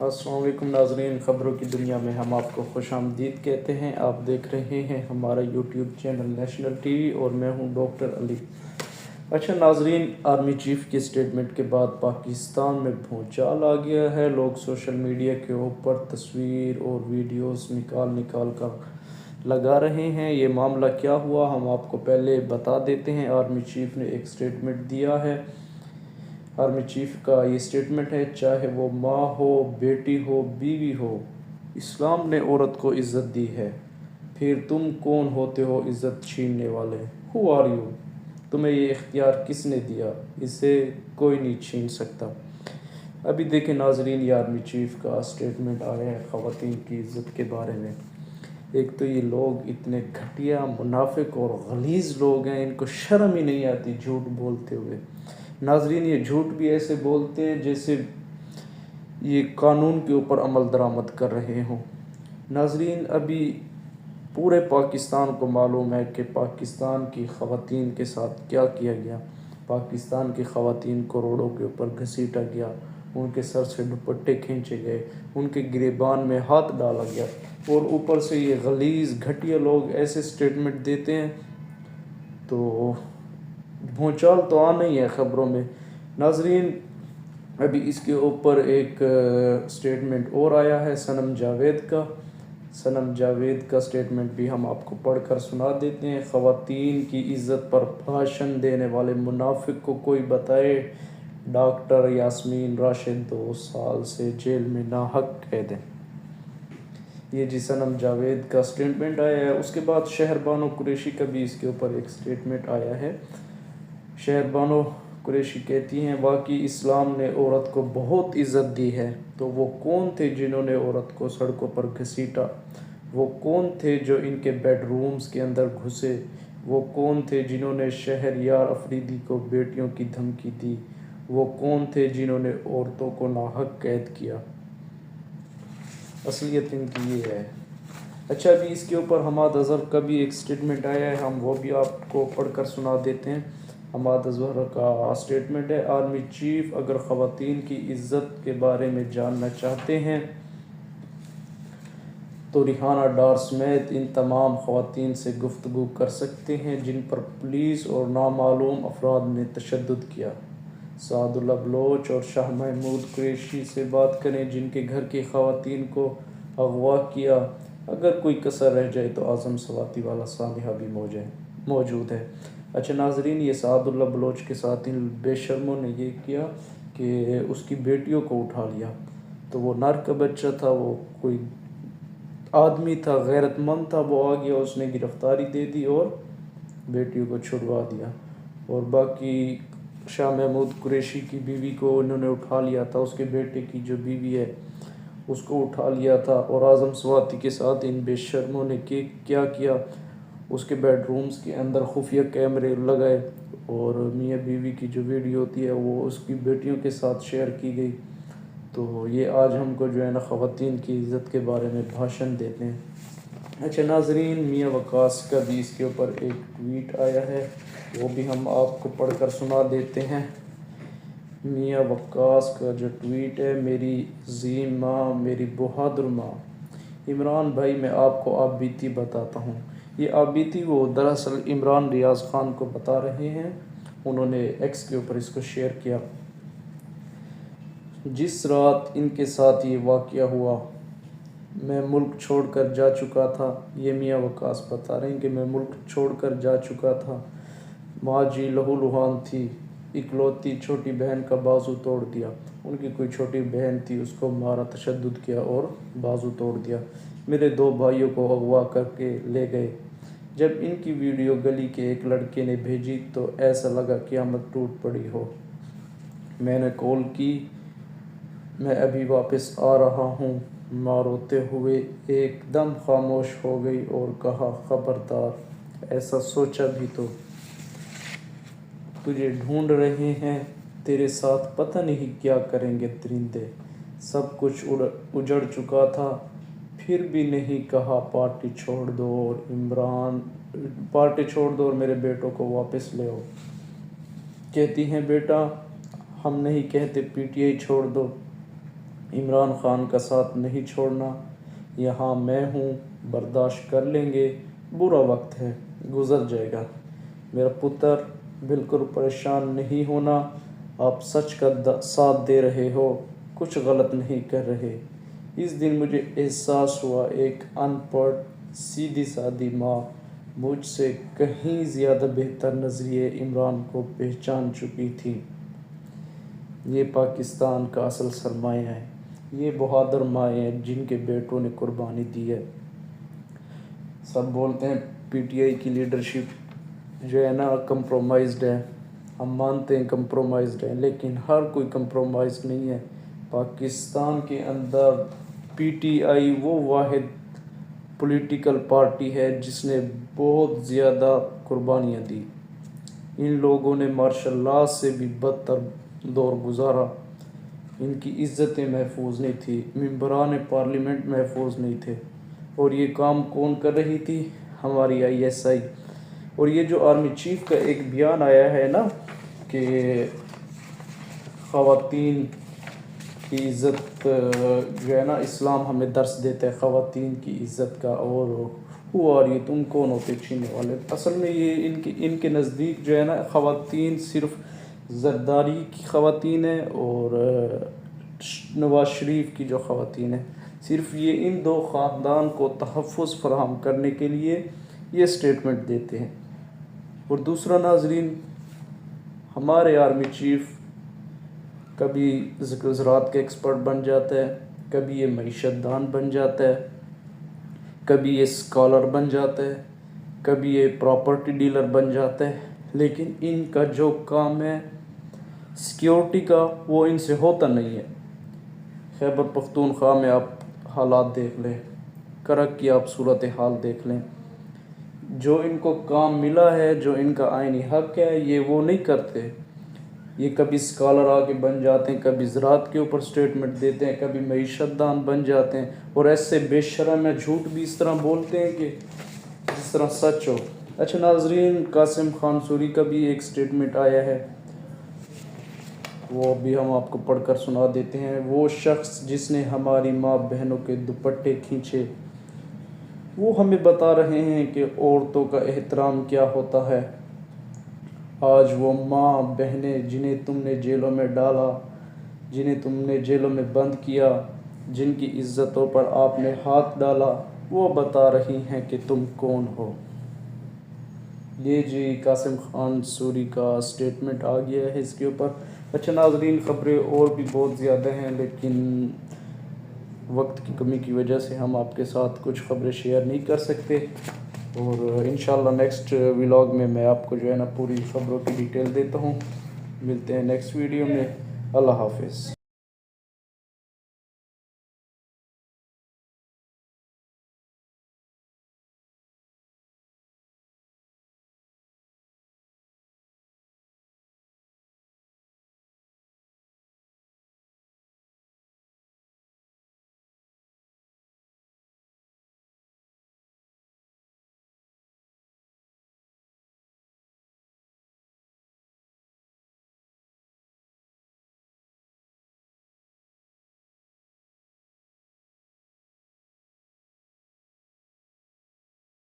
السلام علیکم ناظرین، خبروں کی دنیا میں ہم آپ کو خوش آمدید کہتے ہیں۔ آپ دیکھ رہے ہیں ہمارا YouTube channel national T V اور میں ہوں ڈاکٹر علی۔ اچھا ناظرین، آرمی چیف کی اسٹیٹمنٹ کے بعد پاکستان میں بھونچال آ گیا ہے۔ لوگ سوشل میڈیا کے اوپر تصویر اور ویڈیوز نکال کر لگا رہے ہیں۔ یہ معاملہ کیا ہوا ہم آپ کو پہلے بتا دیتے ہیں۔ آرمی چیف نے ایک اسٹیٹمنٹ دیا ہے۔ آرمی چیف کا یہ اسٹیٹمنٹ ہے: چاہے وہ ماں ہو، بیٹی ہو، بیوی ہو، اسلام نے عورت کو عزت دی ہے۔ پھر تم کون ہوتے ہو عزت چھیننے والے؟ Who are you؟ تمہیں یہ اختیار کس نے دیا؟ اسے کوئی نہیں چھین سکتا۔ ابھی دیکھیں ناظرین، یہ آرمی چیف کا اسٹیٹمنٹ آیا ہے خواتین کی عزت کے بارے میں۔ ایک تو یہ لوگ اتنے گھٹیا، منافق اور غلیظ لوگ ہیں، ان کو شرم ہی نہیں آتی جھوٹ بولتے ہوئے۔ ناظرین، یہ جھوٹ بھی ایسے بولتے ہیں جیسے یہ قانون کے اوپر عمل درآمد کر رہے ہوں۔ ناظرین، ابھی پورے پاکستان کو معلوم ہے کہ پاکستان کی خواتین کے ساتھ کیا کیا گیا۔ پاکستان کی خواتین کو روڈوں کے اوپر گھسیٹا گیا، ان کے سر سے دوپٹے کھینچے گئے، ان کے گریبان میں ہاتھ ڈالا گیا، اور اوپر سے یہ غلیظ گھٹیا لوگ ایسے اسٹیٹمنٹ دیتے ہیں تو بھونچال تو آنا ہی ہے خبروں میں۔ ناظرین، ابھی اس کے اوپر ایک اسٹیٹمنٹ اور آیا ہے صنم جاوید کا۔ صنم جاوید کا اسٹیٹمنٹ بھی ہم آپ کو پڑھ کر سنا دیتے ہیں۔ خواتین کی عزت پر بھاشن دینے والے منافق کو کوئی بتائے، ڈاکٹر یاسمین راشد 2 سال سے جیل میں ناحق قید ہے۔ یہ جی صنم جاوید کا اسٹیٹمنٹ آیا ہے۔ اس کے بعد شہربانو قریشی کا بھی اس کے اوپر ایک اسٹیٹمنٹ آیا ہے۔ شہربانو قریشی کہتی ہیں: واقعی اسلام نے عورت کو بہت عزت دی ہے، تو وہ کون تھے جنہوں نے عورت کو سڑکوں پر گھسیٹا؟ وہ کون تھے جو ان کے بیڈ رومز کے اندر گھسے؟ وہ کون تھے جنہوں نے شہریار افریدی کو بیٹیوں کی دھمکی دی؟ وہ کون تھے جنہوں نے عورتوں کو ناحق قید کیا؟ اصلیت ان کی یہ ہے۔ اچھا، ابھی اس کے اوپر حماد اظہر کا بھی ایک اسٹیٹمنٹ آیا ہے، ہم وہ بھی آپ کو پڑھ کر سنا دیتے ہیں۔ حماد اظہر کا اسٹیٹمنٹ ہے: آرمی چیف اگر خواتین کی عزت کے بارے میں جاننا چاہتے ہیں تو ریحانہ ڈار سمیت ان تمام خواتین سے گفتگو کر سکتے ہیں جن پر پولیس اور نامعلوم افراد نے تشدد کیا۔ سعد اللہ بلوچ اور شاہ محمود قریشی سے بات کریں جن کے گھر کی خواتین کو اغوا کیا۔ اگر کوئی کسر رہ جائے تو اعظم سواتی والا سانحہ بھی موجود ہے۔ اچھا ناظرین، یہ سعد اللہ بلوچ کے ساتھ ان بے شرموں نے یہ کیا کہ اس کی بیٹیوں کو اٹھا لیا۔ تو وہ نر کا بچہ تھا، وہ کوئی آدمی تھا، غیرت مند تھا، وہ آ گیا، اس نے گرفتاری دے دی اور بیٹیوں کو چھڑوا دیا۔ اور باقی شاہ محمود قریشی کی بیوی کو انہوں نے اٹھا لیا تھا، اس کے بیٹے کی جو بیوی ہے اس کو اٹھا لیا تھا۔ اور اعظم سواتی کے ساتھ ان بے شرموں نے کیا کیا، اس کے بیڈ رومز کے اندر خفیہ کیمرے لگائے اور میاں بیوی کی جو ویڈیو ہوتی ہے وہ اس کی بیٹیوں کے ساتھ شیئر کی گئی۔ تو یہ آج ہم کو جو ہے نا خواتین کی عزت کے بارے میں بھاشن دیتے ہیں۔ اچھا ناظرین، میاں وقاص کا بھی اس کے اوپر ایک ٹویٹ آیا ہے، وہ بھی ہم آپ کو پڑھ کر سنا دیتے ہیں۔ میاں وقاص کا جو ٹویٹ ہے: میری عظیم ماں، میری بہادر ماں، عمران بھائی، میں آپ کو آپ بیتی بتاتا ہوں۔ یہ آپ بیتی وہ دراصل عمران ریاض خان کو بتا رہے ہیں، انہوں نے ایکس کے اوپر اس کو شیئر کیا۔ جس رات ان کے ساتھ یہ واقعہ ہوا میں ملک چھوڑ کر جا چکا تھا۔ یہ میاں وقاص بتا رہے ہیں کہ میں ملک چھوڑ کر جا چکا تھا۔ ماں جی لہو لہان تھی، اکلوتی چھوٹی بہن کا بازو توڑ دیا۔ ان کی کوئی چھوٹی بہن تھی، اس کو مارا، تشدد کیا اور بازو توڑ دیا۔ میرے 2 بھائیوں کو اغوا کر کے لے گئے۔ جب ان کی ویڈیو گلی کے ایک لڑکے نے بھیجی تو ایسا لگا قیامت ٹوٹ پڑی ہو۔ میں نے کال کی، میں ابھی واپس آ رہا ہوں۔ ماں روتے ہوئے ایک دم خاموش ہو گئی اور کہا: خبردار، ایسا سوچا بھی تو۔ تجھے ڈھونڈ رہے ہیں، تیرے ساتھ پتہ نہیں کیا کریں گے درندے۔ سب کچھ اجڑ چکا تھا، پھر بھی نہیں کہا پارٹی چھوڑ دو اور میرے بیٹوں کو واپس لے آؤ۔ کہتی ہیں بیٹا، ہم نہیں کہتے پی ٹی آئی چھوڑ دو، عمران خان کا ساتھ نہیں چھوڑنا، یہاں میں ہوں، برداشت کر لیں گے، برا وقت ہے، گزر جائے گا۔ میرا پتر، بالکل پریشان نہیں ہونا، آپ سچ کا ساتھ دے رہے ہو، کچھ غلط نہیں کر رہے۔ اس دن مجھے احساس ہوا ایک ان پڑھ سیدھی سادی ماں مجھ سے کہیں زیادہ بہتر نظریے عمران کو پہچان چکی تھی۔ یہ پاکستان کا اصل سرمایہ ہے، یہ بہادر مائیں ہیں جن کے بیٹوں نے قربانی دی ہے۔ سب بولتے ہیں پی ٹی آئی کی لیڈرشپ جو ہے نا کمپرومائزڈ ہے، ہم مانتے ہیں کمپرومائزڈ ہے، لیکن ہر کوئی کمپرومائز نہیں ہے۔ پاکستان کے اندر پی ٹی آئی وہ واحد پولیٹیکل پارٹی ہے جس نے بہت زیادہ قربانیاں دی۔ ان لوگوں نے مارشل لاء سے بھی بدتر دور گزارا، ان کی عزتیں محفوظ نہیں تھی، ممبران پارلیمنٹ محفوظ نہیں تھے، اور یہ کام کون کر رہی تھی؟ ہماری آئی ایس آئی۔ اور یہ جو آرمی چیف کا ایک بیان آیا ہے نا کہ خواتین کی عزت جو ہے نا اسلام ہمیں درس دیتا ہے خواتین کی عزت کا، اور یہ تم کون ہوتے چھیننے والے؟ اصل میں یہ ان کے نزدیک جو ہے نا خواتین صرف زرداری کی خواتین ہیں، اور نواز شریف کی جو خواتین ہیں، صرف یہ ان دو خاندان کو تحفظ فراہم کرنے کے لیے یہ سٹیٹمنٹ دیتے ہیں۔ اور دوسرا ناظرین، ہمارے آرمی چیف کبھی زراعت کے ایکسپرٹ بن جاتا ہے، کبھی یہ معیشت دان بن جاتا ہے، کبھی یہ اسکالر بن جاتا ہے، کبھی یہ پراپرٹی ڈیلر بن جاتا ہے، لیکن ان کا جو کام ہے سیکیورٹی کا وہ ان سے ہوتا نہیں ہے۔ خیبر پختونخوا میں آپ حالات دیکھ لیں، کرک کی آپ صورتحال دیکھ لیں، جو ان کو کام ملا ہے، جو ان کا آئینی حق ہے، یہ وہ نہیں کرتے۔ یہ کبھی اسکالر آ کے بن جاتے ہیں، کبھی زراعت کے اوپر سٹیٹمنٹ دیتے ہیں، کبھی معیشت دان بن جاتے ہیں، اور ایسے بے شرم ہے، جھوٹ بھی اس طرح بولتے ہیں کہ جس طرح سچ ہو۔ اچھا ناظرین، قاسم خان سوری کا بھی ایک سٹیٹمنٹ آیا ہے، وہ بھی ہم آپ کو پڑھ کر سنا دیتے ہیں۔ وہ شخص جس نے ہماری ماں بہنوں کے دوپٹے کھینچے، وہ ہمیں بتا رہے ہیں کہ عورتوں کا احترام کیا ہوتا ہے۔ آج وہ ماں بہنیں جنہیں تم نے جیلوں میں ڈالا، جنہیں تم نے جیلوں میں بند کیا، جن کی عزتوں پر آپ نے ہاتھ ڈالا، وہ بتا رہی ہیں کہ تم کون ہو۔ یہ جی قاسم خان سوری کا سٹیٹمنٹ آ گیا ہے اس کے اوپر۔ اچھا ناظرین، خبریں اور بھی بہت زیادہ ہیں، لیکن وقت کی کمی کی وجہ سے ہم آپ کے ساتھ کچھ خبریں شیئر نہیں کر سکتے، اور انشاءاللہ نیکسٹ ولاگ میں آپ کو جو ہے نا پوری خبروں کی ڈیٹیل دیتا ہوں۔ ملتے ہیں نیکسٹ ویڈیو میں، اللہ حافظ۔